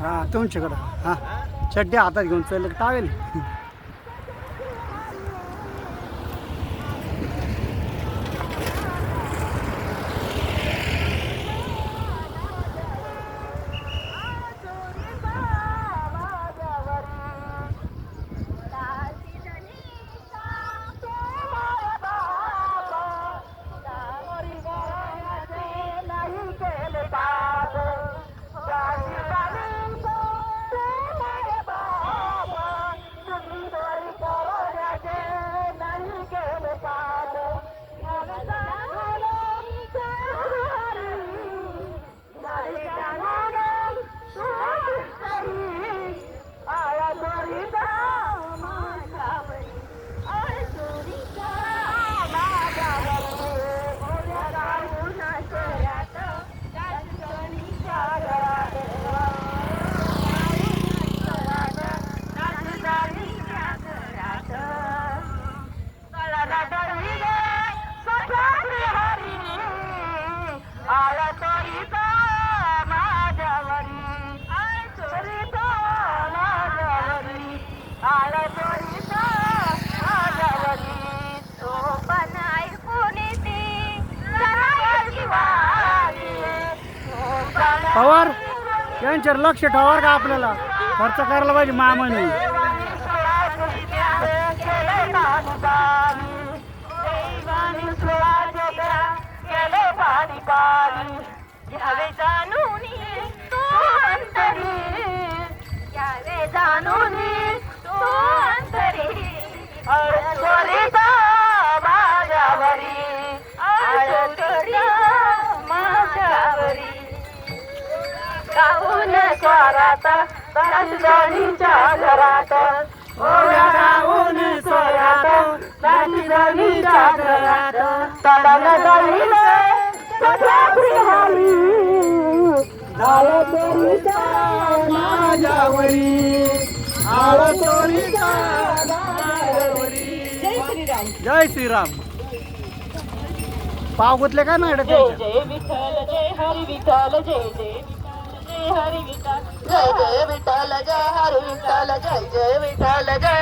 हा तुमच्याकडं हा चड्डी हातात घेऊन चाललं टावेल. पवार यांच्यावर लक्ष ठेवार का आपल्याला खर्च करायला पाहिजे मामाने. स्वरात राजधानीच्या घरात ओव्या गाऊन स्वरात राजधानीच्या घरात तडल जाईल सख्याप्रियाली आळ तोरीचा माझ्यावरी आळ तोरीचा माझ्यावरी. जय श्रीराम. जय श्रीराम. पाव गुतले काय नाही जय जय विठ्ठल जय हरी विठ्ठल जय जय हरी विठ्ठल जय जय विठ्ठल जय हरी विठ्ठल जय जय विठ्ठल जय